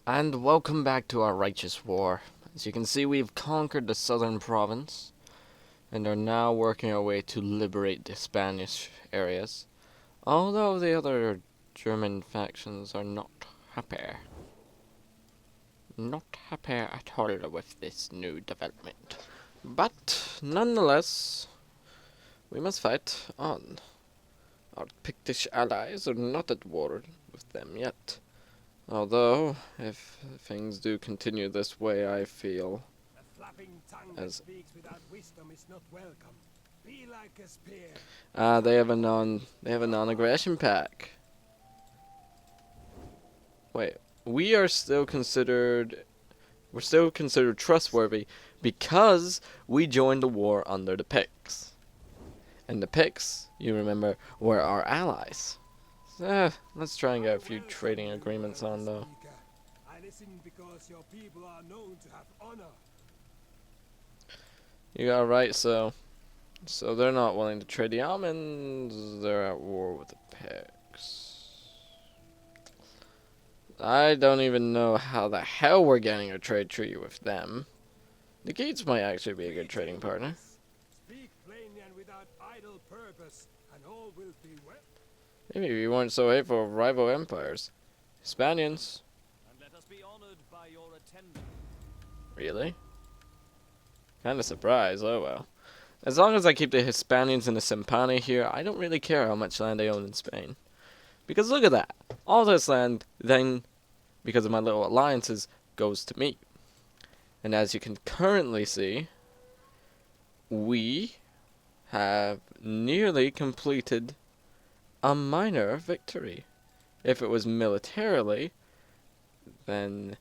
And welcome back to our righteous war. As you can see, we've conquered the southern province and are now working our way to liberate the Spanish areas, although the other German factions are not happy. Not happy at all with this new development. But, nonetheless, we must fight on. Our Pictish allies are not at war with them yet. Although, if things do continue this way, I feel as they have a non-aggression pack. Wait, we're still considered trustworthy because we joined the war under the Picts. And the Picts, you remember, were our allies. Let's try and get a few trading agreements on though. I listen because your people are known to have honor. You got right, so they're not willing to trade the almonds. They're at war with the Picts. I don't even know how the hell we're getting a trade treaty with them. The Geats might actually be a good trading partner. Speak plainly and without idle purpose, and all will be well. Maybe we weren't so hateful of rival empires. Hispanians. And let us be honored by your attendance. Really? Kinda surprised, oh well. As long as I keep the Hispanians and the Sempani here, I don't really care how much land I own in Spain. Because look at that. All this land, then, because of my little alliances, goes to me. And as you can currently see, we have nearly completed a minor victory. If it was militarily, then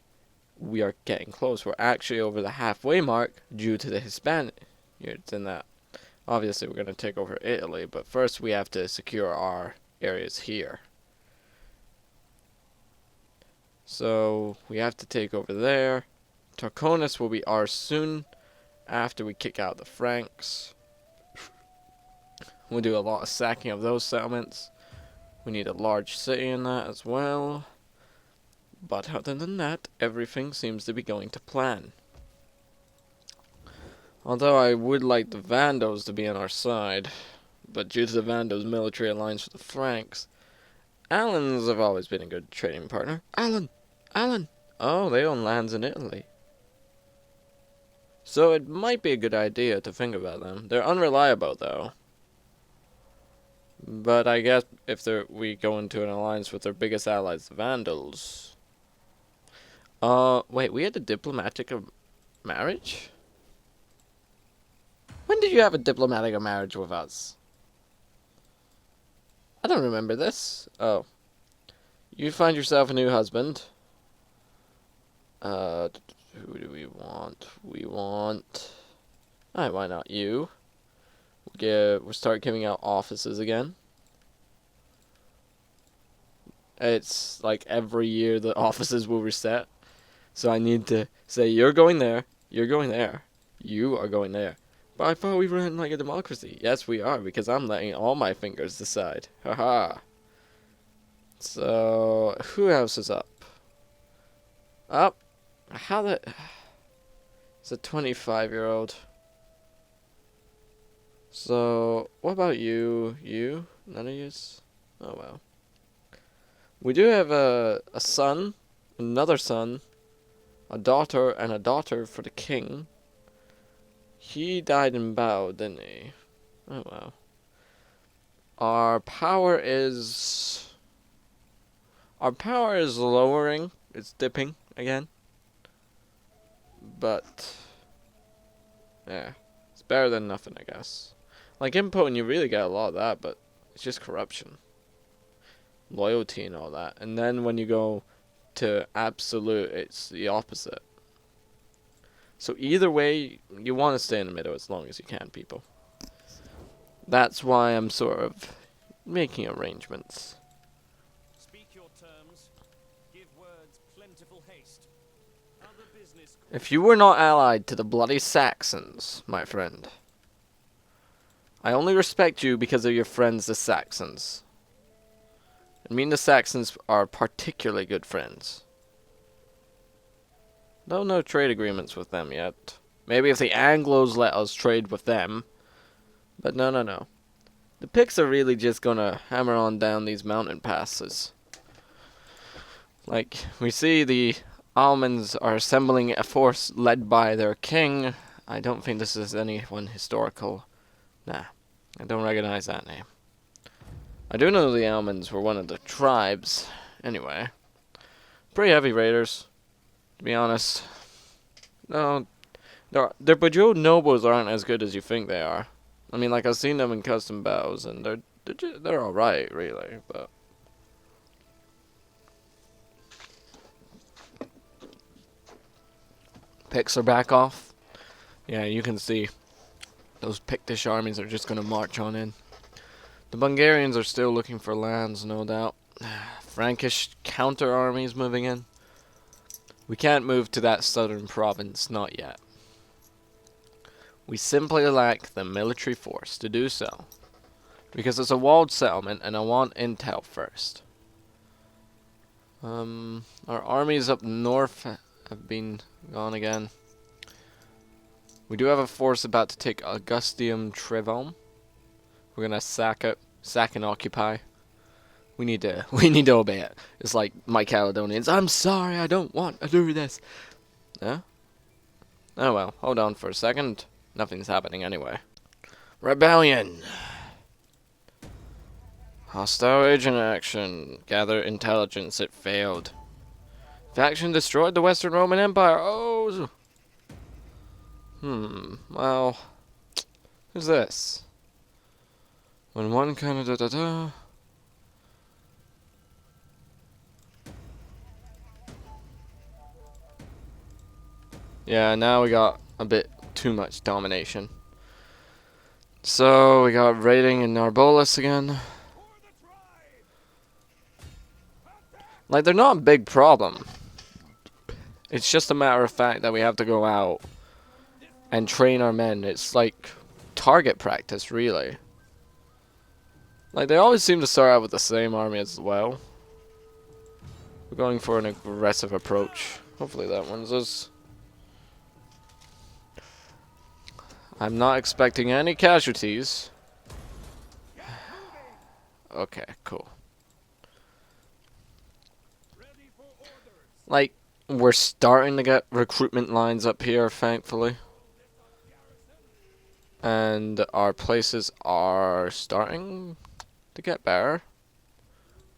we are getting close. We're actually over the halfway mark due to the Hispanics in that. Obviously, we're going to take over Italy, but first we have to secure our areas here. So, we have to take over there. Tarconus will be ours soon after we kick out the Franks. We'll do a lot of sacking of those settlements. We need a large city in that as well. But other than that, everything seems to be going to plan. Although I would like the Vandals to be on our side, but due to the Vandals' military alliance with the Franks, Alans have always been a good trading partner. Alan! Oh, they own lands in Italy. So it might be a good idea to think about them. They're unreliable, though. But I guess if we go into an alliance with their biggest allies, the Vandals. Wait, we had a diplomatic marriage? When did you have a diplomatic marriage with us? I don't remember this. Oh. You find yourself a new husband. Who do we want? We want... Alright, why not you? We'll start giving out offices again. It's like every year the offices will reset. So I need to say, you're going there, you're going there, you are going there. But I thought we ran like a democracy. Yes, we are, because I'm letting all my fingers decide. Haha. So, who else is up? Up? How the... It's a 25-year-old. So, what about you? You? None of yous? Oh, well. We do have a son, another son, a daughter, and a daughter for the king. He died in battle, didn't he? Oh, wow. Our power is lowering. It's dipping again. But, yeah. It's better than nothing, I guess. Like, impotent, you really get a lot of that, but it's just corruption. Loyalty and all that. And then when you go to absolute, it's the opposite. So either way, you want to stay in the middle as long as you can, people. That's why I'm sort of making arrangements. Speak your terms. Give words plentiful haste. Other business. If you were not allied to the bloody Saxons, my friend, I only respect you because of your friends, the Saxons. And me and the Saxons are particularly good friends. No trade agreements with them yet. Maybe if the Anglos let us trade with them. But no. The Picts are really just gonna hammer on down these mountain passes. Like, we see the Almonds are assembling a force led by their king. I don't think this is anyone historical. Nah, I don't recognize that name. I do know the Almonds were one of the tribes. Anyway, pretty heavy raiders, to be honest. No, their Bajou nobles aren't as good as you think they are. I mean, like, I've seen them in custom battles, and they're all right, really. But Picts are back off. Yeah, you can see those Pictish armies are just gonna march on in. The Bulgarians are still looking for lands, no doubt. Frankish counter armies moving in. We can't move to that southern province, not yet. We simply lack the military force to do so. Because it's a walled settlement and I want intel first. Our armies up north have been gone again. We do have a force about to take Augustium Trevum. We're gonna sack and occupy. We need to obey it. It's like my Caledonians. I'm sorry, I don't want to do this. Yeah? Oh well, hold on for a second. Nothing's happening anyway. Rebellion. Hostile agent action. Gather intelligence. It failed. Faction destroyed the Western Roman Empire. Oh. Well. Who's this? When one kind of Yeah, now we got a bit too much domination. So we got raiding in Narbolis again. Like, they're not a big problem. It's just a matter of fact that we have to go out and train our men. It's like target practice, really. Like, they always seem to start out with the same army as well. We're going for an aggressive approach. Hopefully that one's us. I'm not expecting any casualties. Okay, cool. Like, we're starting to get recruitment lines up here, thankfully. And our places are starting to get better.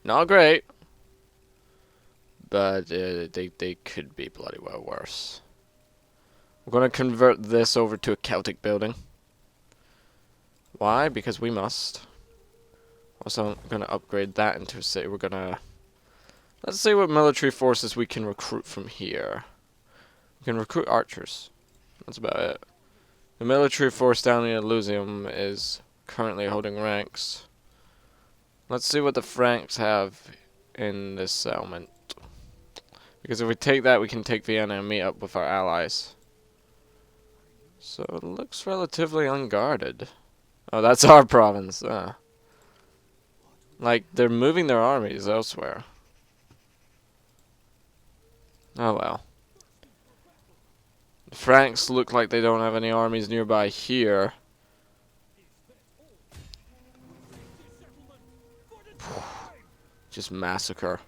Not great. But they could be bloody well worse. We're going to convert this over to a Celtic building. Why? Because we must. Also, I'm going to upgrade that into a city. We're going to... Let's see what military forces we can recruit from here. We can recruit archers. That's about it. The military force down in Elysium is currently holding ranks. Let's see what the Franks have in this settlement. Because if we take that, we can take Vienna and meet up with our allies. So it looks relatively unguarded. Oh, that's our province. Like, they're moving their armies elsewhere. Oh well. The Franks look like they don't have any armies nearby here. Just massacre.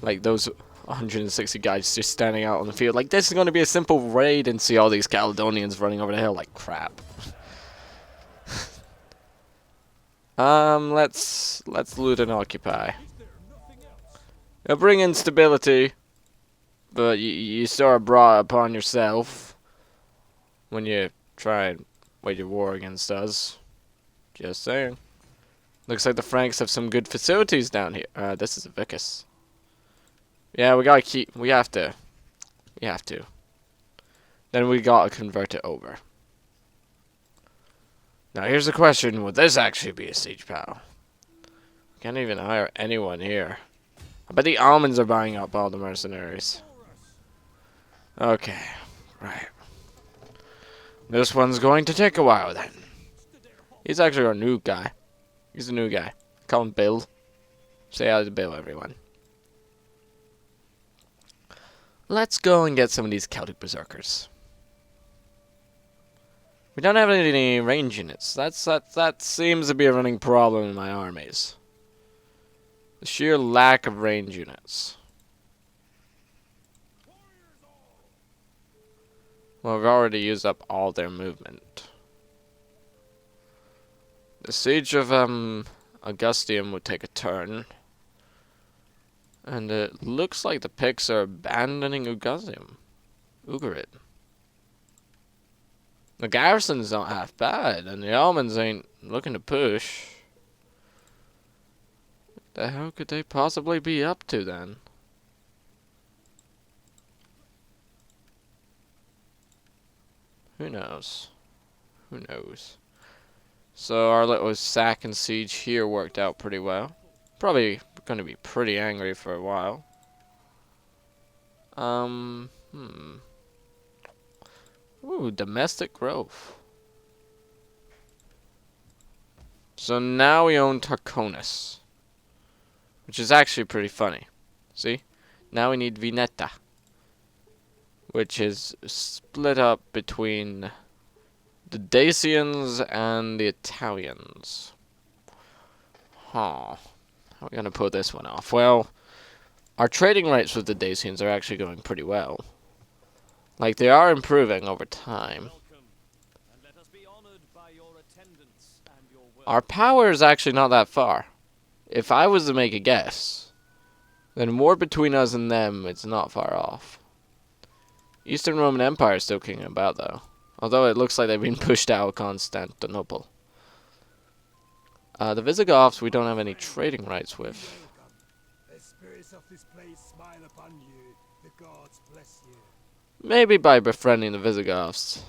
Like, those 160 guys just standing out on the field. Like, this is going to be a simple raid, and see all these Caledonians running over the hill like crap. Let's loot and occupy. It'll bring in stability, but you sort of brought it upon yourself when you try and wage a war against us. Just saying. Looks like the Franks have some good facilities down here. This is a Vicus. Yeah, we have to. Then we gotta convert it over. Now here's the question, would this actually be a siege battle? We can't even hire anyone here. I bet the Almonds are buying up all the mercenaries. Okay, right. This one's going to take a while then. He's actually our new guy. He's a new guy. Call him Bill. Say hi to Bill, everyone. Let's go and get some of these Celtic berserkers. We don't have any range units. That seems to be a running problem in my armies. The sheer lack of range units. Well, we've already used up all their movement. The siege of Augustium would take a turn. And it looks like the Picts are abandoning Ugarit. The garrison's not half bad, and the Almonds ain't looking to push. What the hell could they possibly be up to then? Who knows? Who knows? So our little sack and siege here worked out pretty well. Probably going to be pretty angry for a while. Ooh, domestic growth. So now we own Tarconus, which is actually pretty funny. See? Now we need Vineta, which is split up between the Dacians and the Italians. Huh. How are we going to pull this one off? Well, our trading rates with the Dacians are actually going pretty well. Like, they are improving over time. And let us be honored by your attendance and your work. Our power is actually not that far. If I was to make a guess, then war between us and them, it's not far off. Eastern Roman Empire is still kicking about, though. Although it looks like they've been pushed out of Constantinople. The Visigoths we don't have any trading rights with. The spirits of this place smile upon you. The gods bless you. Maybe by befriending the Visigoths.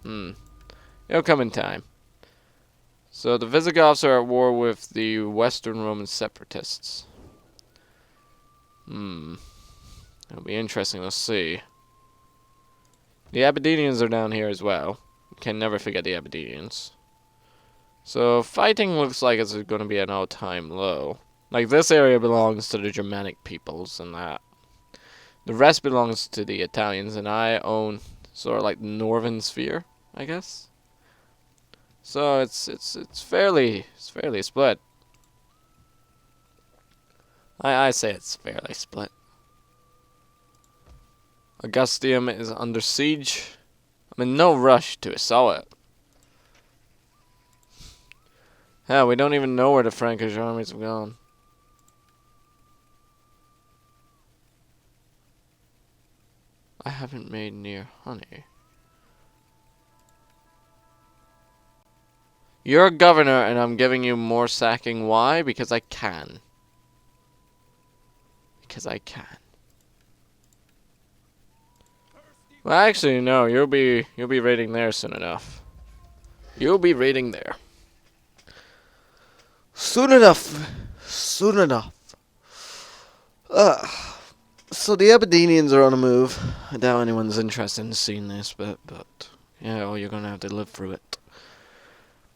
It'll come in time. So the Visigoths are at war with the Western Roman separatists. It'll be interesting to see. The Aberdenians are down here as well. Can never forget the Aberdenians. So fighting looks like it's going to be an all-time low. Like, this area belongs to the Germanic peoples and that. The rest belongs to the Italians, and I own sort of like the Northern Sphere, I guess. So it's fairly split. I say it's fairly split. Augustium is under siege. I'm in no rush to assault it. Hell, we don't even know where the Frankish armies have gone. I haven't made near honey. You're a governor and I'm giving you more sacking. Why? Because I can. Because I can. Well, actually, no. You'll be raiding there soon enough. You'll be raiding there. Soon enough. Soon enough. So the Aberdenians are on a move. I doubt anyone's interested in seeing this, but yeah, well, you're gonna have to live through it.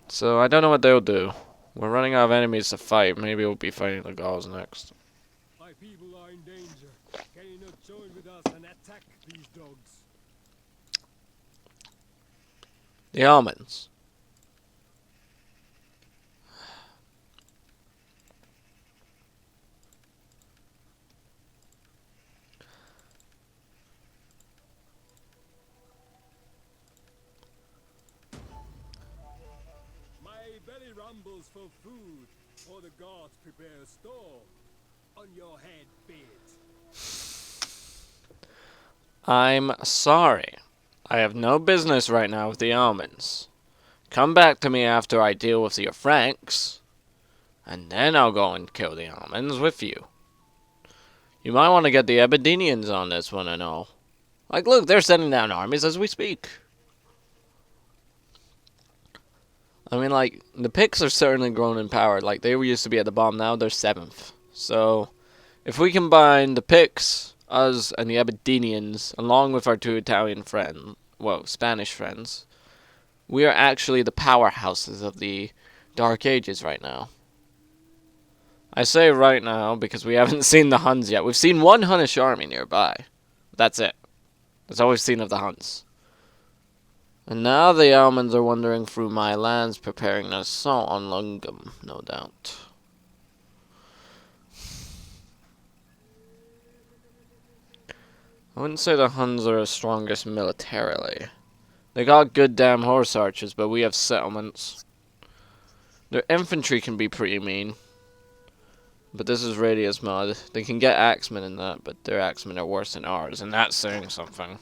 So I don't know what they'll do. We're running out of enemies to fight. Maybe we'll be fighting the Gauls next. My people are in danger. Can you not join with us and attack these dogs? The almonds. My belly rumbles for food, or the gods prepare a store. On your head be it. I'm sorry. I have no business right now with the almonds. Come back to me after I deal with your Franks, and then I'll go and kill the almonds with you. You might want to get the Aberdenians on this one and all. Like, look, they're sending down armies as we speak. I mean, like, the Picts are certainly grown in power. Like, they used to be at the bottom, now they're 7th. So, if we combine the Picts, us, and the Aberdenians, along with our 2 Italian friends, well, Spanish friends, we are actually the powerhouses of the Dark Ages right now. I say right now because we haven't seen the Huns yet. We've seen one Hunnish army nearby. That's it. That's all we've seen of the Huns. And now the Almans are wandering through my lands, preparing an assault on Lungum, no doubt. I wouldn't say the Huns are the strongest militarily. They got good damn horse archers, but we have settlements. Their infantry can be pretty mean. But this is Radious mod. They can get axemen in that, but their axemen are worse than ours, and that's saying something.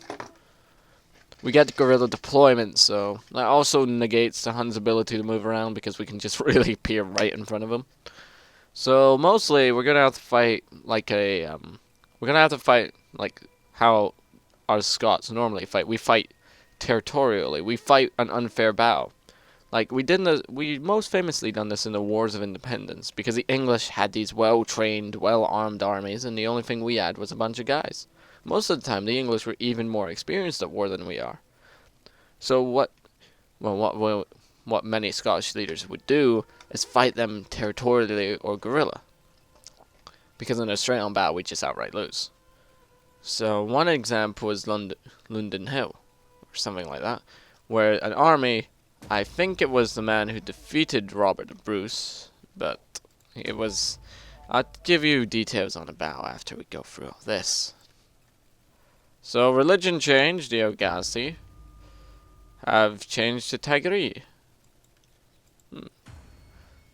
We get guerrilla deployment, so that also negates the Huns' ability to move around because we can just really appear right in front of them. So mostly we're gonna have to fight like how our Scots normally fight. We fight territorially. We fight an unfair battle. Like we most famously done this in the Wars of Independence because the English had these well-trained, well-armed armies, and the only thing we had was a bunch of guys. Most of the time, the English were even more experienced at war than we are. So what many Scottish leaders would do is fight them territorially or guerrilla, because in a straight-on battle we just outright lose. So one example is London Hill, or something like that, where an army, I think it was the man who defeated Robert the Bruce, but it was... I'll give you details on the battle after we go through all this. So religion changed, the Ogasi have changed to Tigri.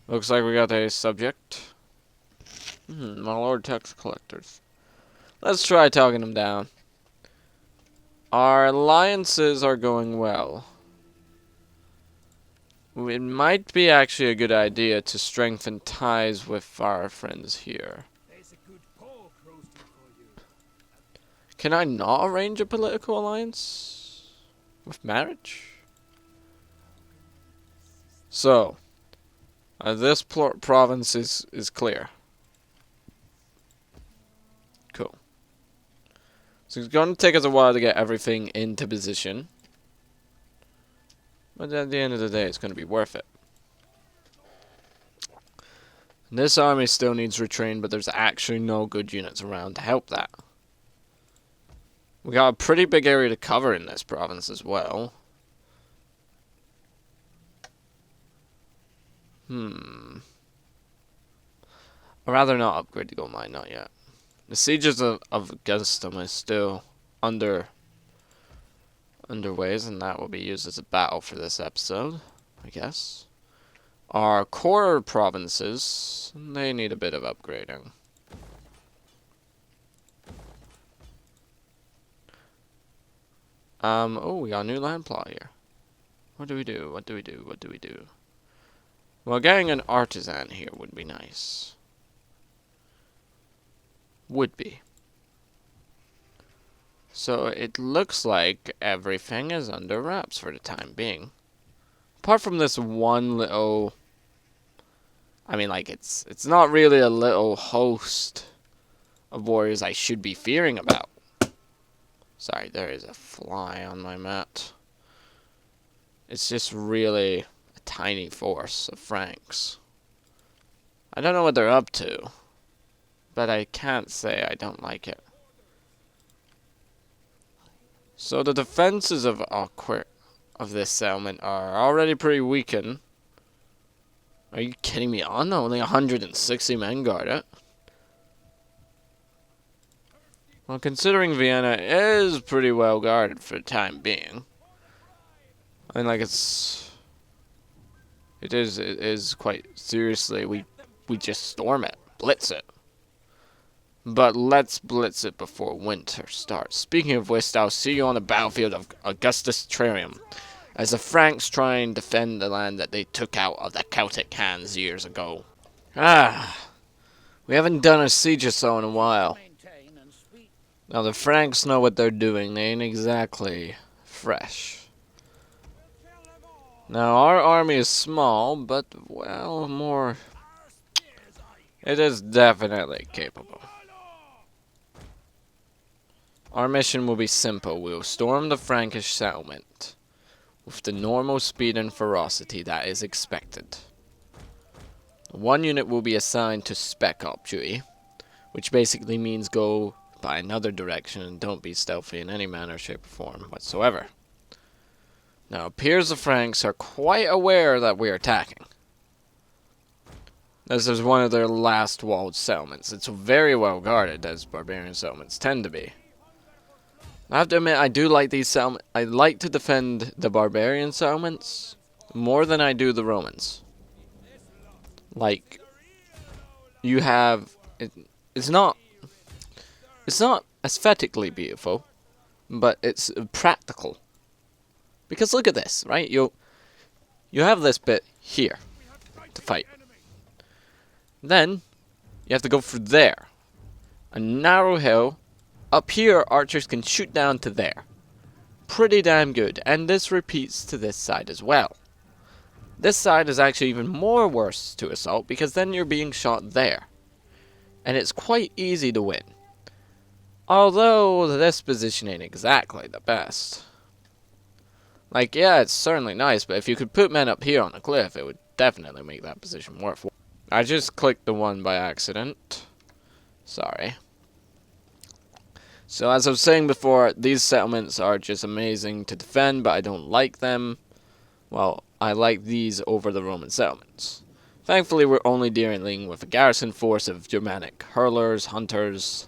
Looks like we got a subject. My lord tax collectors. Let's try talking them down. Our alliances are going well. It might be actually a good idea to strengthen ties with our friends here. There's a good pork roasted for you. Can I not arrange a political alliance with marriage? So, this province is clear. Cool. So it's going to take us a while to get everything into position. But at the end of the day, it's going to be worth it. This army still needs retrain, but there's actually no good units around to help that. We got a pretty big area to cover in this province as well. I'd rather not upgrade the gold mine, not yet. The sieges of Augustum is still underway, and that will be used as a battle for this episode, I guess. Our core provinces, they need a bit of upgrading. Oh, we got a new land plot here. What do we do? What do we do? What do we do? Well, getting an artisan here would be nice. Would be. So it looks like everything is under wraps for the time being. Apart from this one little... I mean, like, it's not really a little host of warriors I should be fearing about. Sorry, there is a fly on my mat. It's just really a tiny force of Franks. I don't know what they're up to, but I can't say I don't like it. So the defenses of this settlement are already pretty weakened. Are you kidding me? Oh no, only 160 men guard it. Well, considering Vienna is pretty well guarded for the time being. I mean, like, it is quite seriously, we just storm it, blitz it. But let's blitz it before winter starts. Speaking of which, I'll see you on the battlefield of Augustus Trium, as the Franks try and defend the land that they took out of the Celtic hands years ago. We haven't done a siege or so in a while. Now the Franks know what they're doing, they ain't exactly fresh. Now our army is small, but, well, more... It is definitely capable. Our mission will be simple. We will storm the Frankish settlement with the normal speed and ferocity that is expected. One unit will be assigned to spec op duty, which basically means go by another direction and don't be stealthy in any manner, shape, or form whatsoever. Now, it appears the Franks are quite aware that we're attacking. This is one of their last walled settlements. It's very well guarded, as barbarian settlements tend to be. I have to admit, I do like these settlements. I like to defend the barbarian settlements more than I do the Romans. Like, you have... It's not aesthetically beautiful, but it's practical. Because look at this, right? You have this bit here to fight. Then you have to go through there. A narrow hill. Up here, archers can shoot down to there. Pretty damn good. And this repeats to this side as well. This side is actually even more worse to assault because then you're being shot there. And it's quite easy to win. Although this position ain't exactly the best. Like, yeah, it's certainly nice, but if you could put men up here on the cliff, it would definitely make that position worthwhile. I just clicked the one by accident. Sorry. So as I was saying before, these settlements are just amazing to defend, but I don't like them. Well, I like these over the Roman settlements. Thankfully, we're only dealing with a garrison force of Germanic hurlers, hunters,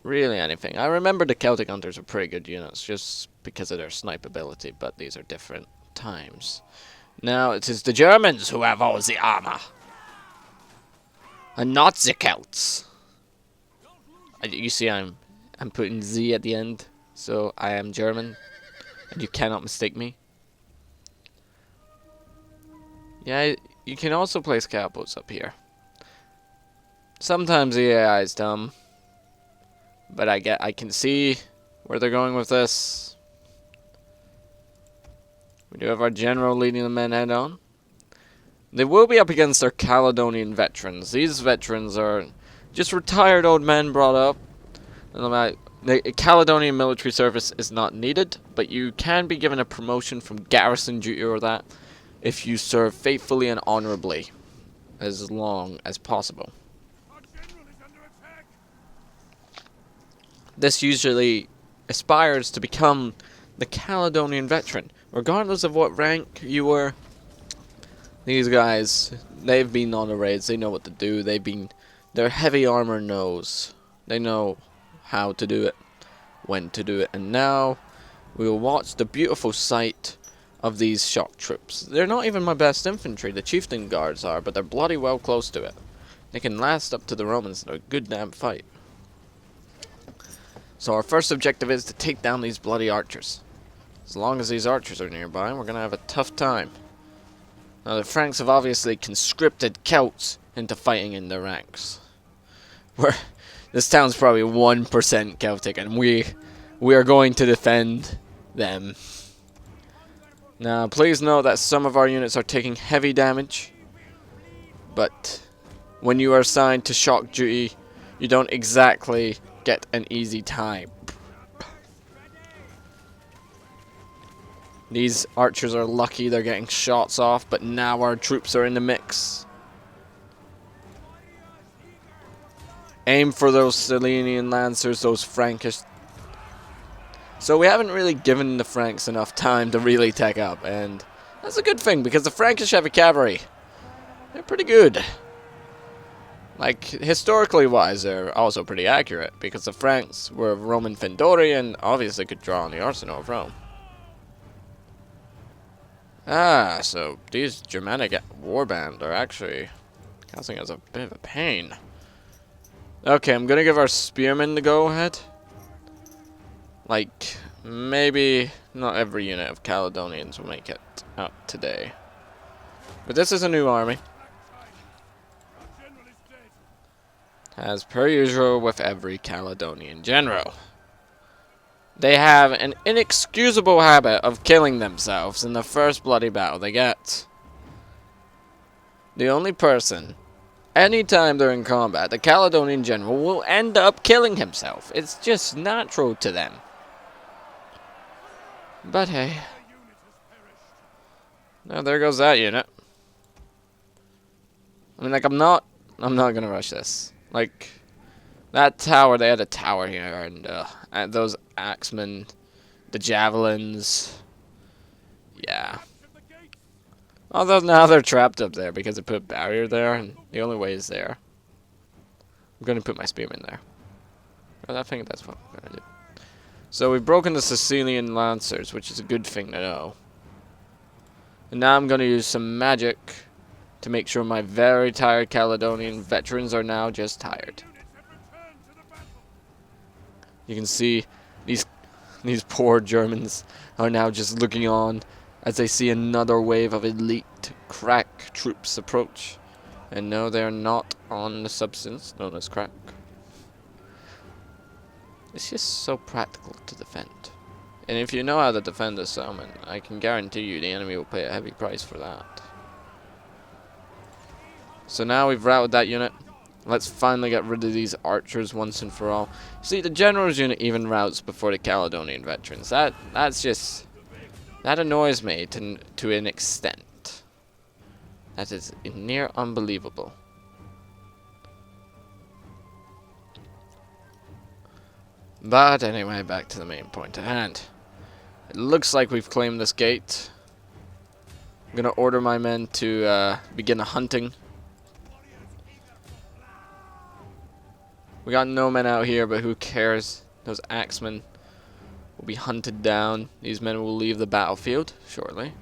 really anything. I remember the Celtic hunters are pretty good units, just because of their snipe ability, but these are different times. Now, it is the Germans who have all the armor. And not the Celts. You see, I'm putting Z at the end, so I am German, and you cannot mistake me. Yeah, you can also place catapults up here. Sometimes the AI is dumb, but I can see where they're going with this. We do have our general leading the men head on. They will be up against their Caledonian veterans. These veterans are just retired old men brought up. The Caledonian military service is not needed, but you can be given a promotion from garrison duty or that if you serve faithfully and honorably as long as possible. This usually aspires to become the Caledonian veteran, regardless of what rank you were. These guys, they've been on the raids, they know what to do, their heavy armor knows. They know how to do it, when to do it, and now we will watch the beautiful sight of these shock troops. They're not even my best infantry, the chieftain guards are, but they're bloody well close to it. They can last up to the Romans in a good damn fight. So our first objective is to take down these bloody archers. As long as these archers are nearby, we're going to have a tough time. Now the Franks have obviously conscripted Celts into fighting in their ranks. This town's probably 1% Celtic, and we are going to defend them. Now please note that some of our units are taking heavy damage, but when you are assigned to shock duty, you don't exactly get an easy time. These archers are lucky they're getting shots off, but now our troops are in the mix. Aim for those Selenian lancers, those Frankish. So we haven't really given the Franks enough time to really take up, and that's a good thing because the Frankish heavy cavalry, they're pretty good. Like, historically wise, they're also pretty accurate because the Franks were Roman Fendori and obviously could draw on the arsenal of Rome. Ah, so these Germanic warband are actually causing us a bit of a pain. Okay, I'm gonna give our spearmen the go-ahead. Like, maybe not every unit of Caledonians will make it out today. But this is a new army. As per usual with every Caledonian general. They have an inexcusable habit of killing themselves in the first bloody battle they get. The only person, anytime they're in combat, the Caledonian general will end up killing himself. It's just natural to them. But hey. Now there goes that unit. I mean, like, I'm not gonna rush this. Like, That tower, they had a tower here, and those axemen, the javelins, yeah. Although now they're trapped up there because they put a barrier there, and the only way is there. I'm gonna put my spearmen there. I think that's what I'm gonna do. So we've broken the Sicilian lancers, which is a good thing to know. And now I'm gonna use some magic to make sure my very tired Caledonian veterans are now just tired. You can see these poor Germans are now just looking on as they see another wave of elite crack troops approach. And no, they are not on the substance known as crack. It's just so practical to defend. And if you know how to defend a settlement, I can guarantee you the enemy will pay a heavy price for that. So now we've routed that unit. Let's finally get rid of these archers once and for all. See, the general's unit even routes before the Caledonian veterans. That's just... That annoys me to an extent. That is near unbelievable. But anyway, back to the main point at hand. It looks like we've claimed this gate. I'm gonna order my men to begin a hunting. We got no men out here, but who cares? Those axemen will be hunted down. These men will leave the battlefield shortly.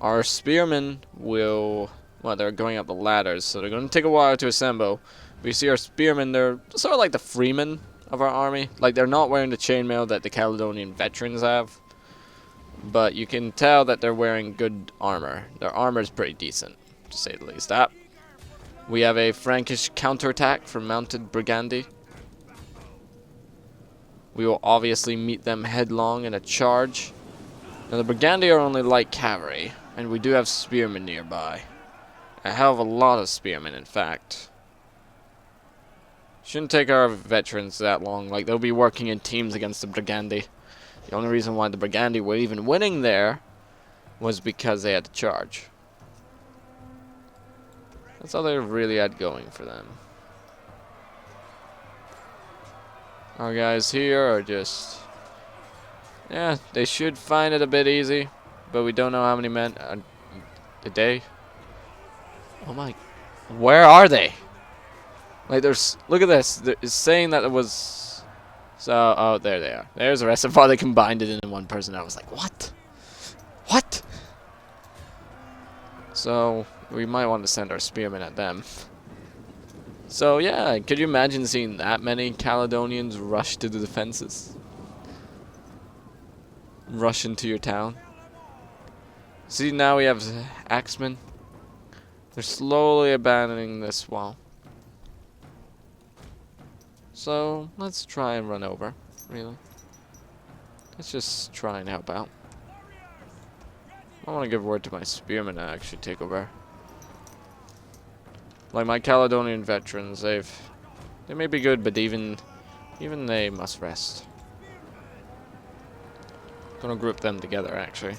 Our spearmen will... Well, they're going up the ladders, so they're going to take a while to assemble. We see our spearmen, they're sort of like the freemen of our army. Like, they're not wearing the chainmail that the Caledonian veterans have. But you can tell that they're wearing good armor. Their armor is pretty decent, to say the least. We have a Frankish counterattack from mounted Briganti. We will obviously meet them headlong in a charge. Now the Briganti are only light cavalry, and we do have spearmen nearby. A hell of a lot of spearmen, in fact. Shouldn't take our veterans that long. Like, they'll be working in teams against the Briganti. The only reason why the Briganti were even winning there was because they had to charge. That's all they really had going for them. Our guys here are just... Yeah, they should find it a bit easy. But we don't know how many men... a day? Oh my... Where are they? Like, there's... Look at this. It's saying that it was... So, oh, there they are. There's the rest of all. They combined it in one person. I was like, what? What? So... We might want to send our spearmen at them. So yeah, could you imagine seeing that many Caledonians rush to the defenses? Rush into your town? See, now we have axemen. They're slowly abandoning this wall. So, let's try and run over, really. Let's just try and help out. I want to give word to my spearmen to actually take over. Like my Caledonian veterans, they may be good, but even they must rest. Gonna group them together, actually.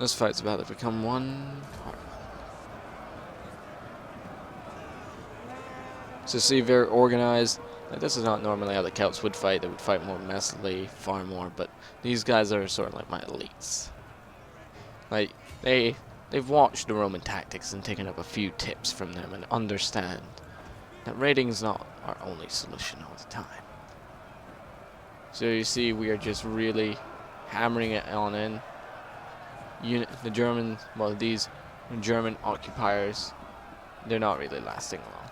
This fight's about to become one heart. So see, very organized. Like, this is not normally how the Celts would fight. They would fight more messily, far more. But these guys are sort of like my elites. Like they've watched the Roman tactics and taken up a few tips from them and understand that raiding is not our only solution all the time. So you see, we are just really hammering it on in. The German, well, these German occupiers, they're not really lasting long.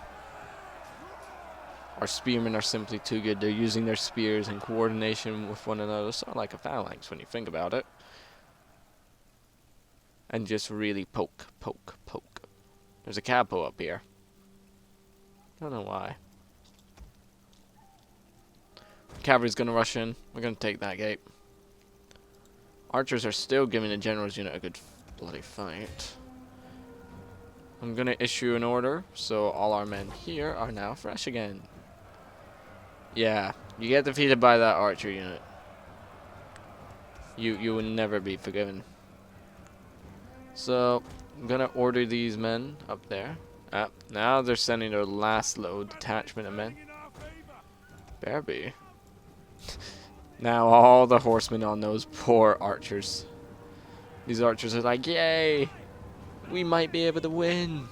Our spearmen are simply too good. They're using their spears in coordination with one another, sort of like a phalanx when you think about it. And just really poke, poke, poke. There's a capo up here. Don't know why. Cavalry's gonna rush in. We're gonna take that gate. Archers are still giving the general's unit a good bloody fight. I'm gonna issue an order, so all our men here are now fresh again. Yeah, you get defeated by that archer unit. You will never be forgiven. So, I'm gonna order these men up there. Now they're sending their last load detachment of men. Better be. Now all the horsemen on those poor archers. These archers are like, yay! We might be able to win.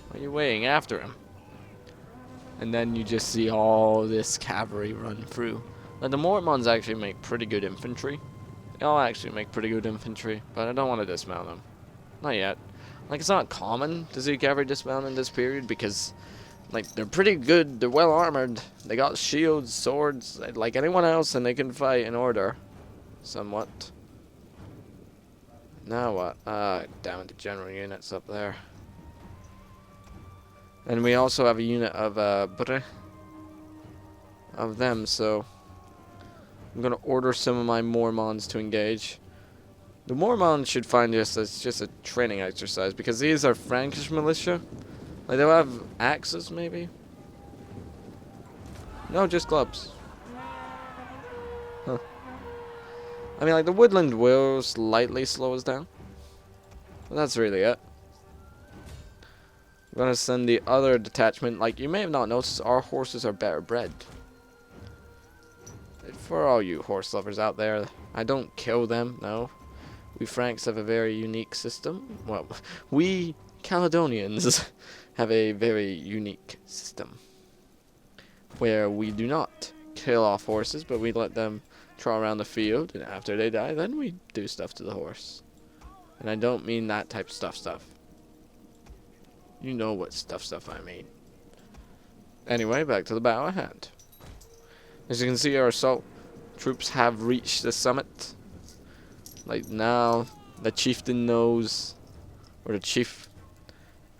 Why are you waiting after him? And then you just see all this cavalry run through. Now the Mormonts actually make pretty good infantry. They all actually make pretty good infantry, but I don't want to dismount them. Not yet. Like, it's not common to see cavalry dismount in this period because, like, they're pretty good, they're well armored, they got shields, swords, like anyone else, and they can fight in order. Somewhat. Now what? Down to general units up there. And we also have a unit of them, so I'm gonna order some of my Mormons to engage. The Mormons should find this as just a training exercise because these are Frankish militia. Like, they'll have axes, maybe? No, just clubs. Huh. I mean, like, the woodland will slightly slow us down. But that's really it. I'm gonna send the other detachment. Like, you may have not noticed, our horses are better bred. For all you horse lovers out there, I don't kill them, no. We Franks have a very unique system. Well, we Caledonians have a very unique system. Where we do not kill off horses, but we let them trot around the field, and after they die, then we do stuff to the horse. And I don't mean that type of stuff. You know what stuff I mean. Anyway, back to the battle at hand. As you can see, our assault troops have reached the summit. Like, now, the chieftain knows, or the chief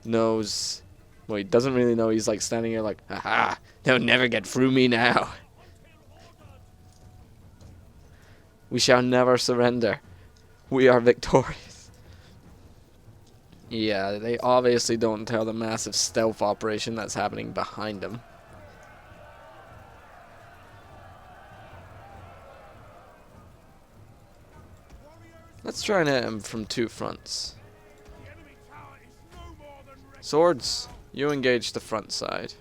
knows, well, he doesn't really know, he's like standing here like, haha, they'll never get through me now. We shall never surrender. We are victorious. Yeah, they obviously don't tell the massive stealth operation that's happening behind them. Let's try and hit him from two fronts. Swords, you engage the front side.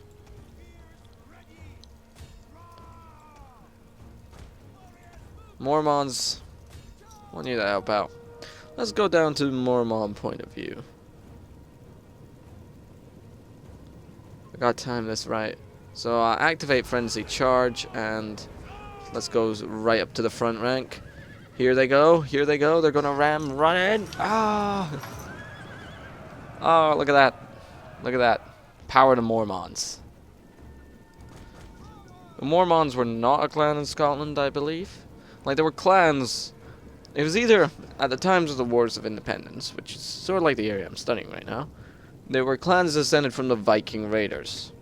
Mormons, I want you to help out. Let's go down to the Mormon point of view. I gotta time this right. So activate Frenzy Charge and let's go right up to the front rank. Here they go, they're gonna run in. Ah! Oh, look at that. Power to Mormons. The Mormons were not a clan in Scotland, I believe. Like, there were clans. It was either at the times of the Wars of Independence, which is sort of like the area I'm studying right now. There were clans descended from the Viking raiders.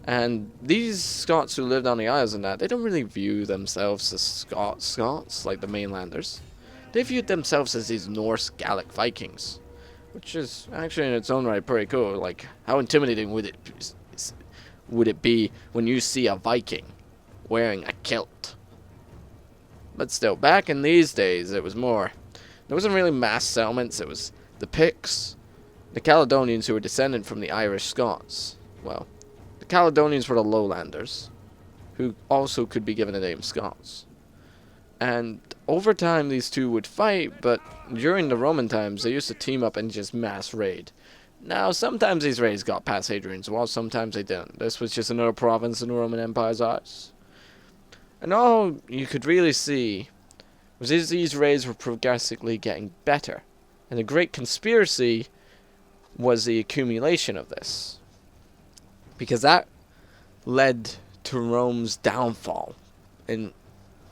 And these Scots who lived on the Isles and that, they don't really view themselves as Scots, like the mainlanders. They viewed themselves as these Norse Gallic Vikings. Which is actually in its own right pretty cool. Like, how intimidating would it be when you see a Viking wearing a kilt? But still, back in these days, it was more. There wasn't really mass settlements. It was the Picts, the Caledonians who were descended from the Irish Scots. Well, the Caledonians were the lowlanders, who also could be given the name Scots. And over time, these two would fight, but during the Roman times, they used to team up and just mass raid. Now, sometimes these raids got past Hadrian's Wall, sometimes they didn't. This was just another province in the Roman Empire's eyes. And all you could really see was these raids were progressively getting better. And the Great Conspiracy was the accumulation of this. Because that led to Rome's downfall in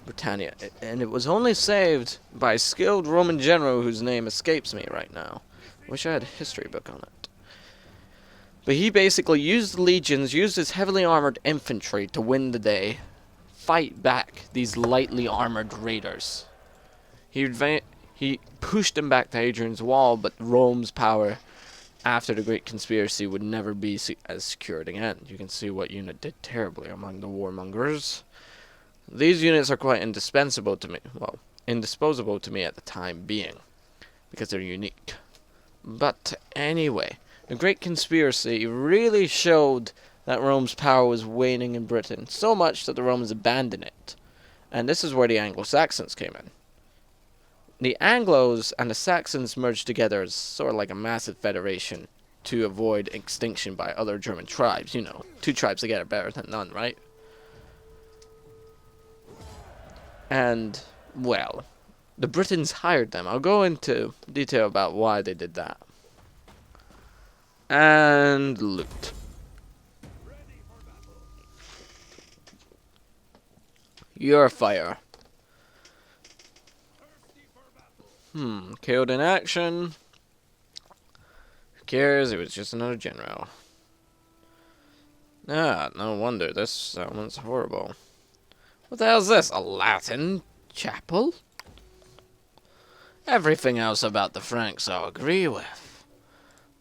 Britannia. And it was only saved by a skilled Roman general whose name escapes me right now. Wish I had a history book on it. But he basically used the legions, used his heavily armored infantry to win the day. Fight back these lightly armored raiders. He pushed them back to Hadrian's Wall, but Rome's power after the Great Conspiracy would never be as secured again. You can see what unit did terribly among the warmongers. These units are quite indispensable to me. Well, indisposable to me at the time being, because they're unique. But anyway, the Great Conspiracy really showed that Rome's power was waning in Britain, so much that the Romans abandoned it. And this is where the Anglo-Saxons came in. The Anglos and the Saxons merged together as sort of like a massive federation to avoid extinction by other German tribes. You know, two tribes together better than none, right? And, well, the Britons hired them. I'll go into detail about why they did that. And loot. Your fire. Killed in action. Who cares? It was just another general. Ah, no wonder. This sounds horrible. What the hell is this? A Latin chapel? Everything else about the Franks I'll agree with.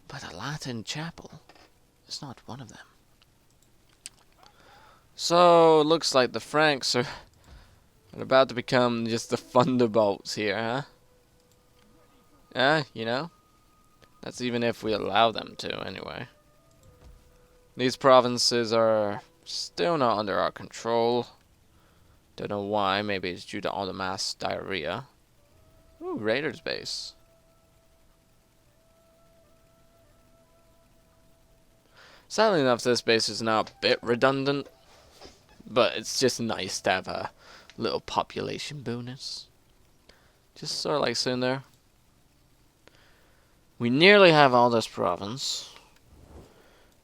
But a Latin chapel is not one of them. So, it looks like the Franks are about to become just the thunderbolts here, huh? Yeah, you know? That's even if we allow them to, anyway. These provinces are still not under our control. Don't know why. Maybe it's due to all the mass diarrhea. Ooh, Raiders base. Sadly enough, this base is now a bit redundant. But it's just nice to have a little population bonus. Just sort of like sitting there. We nearly have all this province.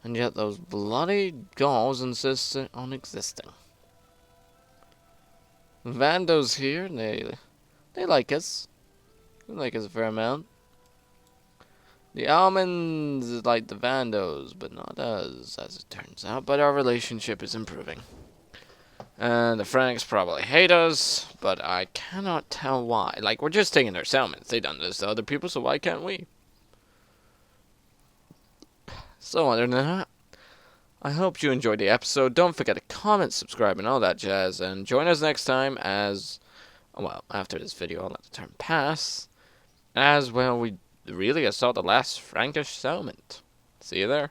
And yet those bloody Gauls insist on existing. The Vandos here, they like us. They like us a fair amount. The Almonds like the Vandos, but not us, as it turns out. But our relationship is improving. And the Franks probably hate us, but I cannot tell why. Like, we're just taking their settlements. They done this to other people, so why can't we? So other than that, I hope you enjoyed the episode. Don't forget to comment, subscribe, and all that jazz. And join us next time as, well, after this video, I'll let the turn pass. As well, we really assault the last Frankish settlement. See you there.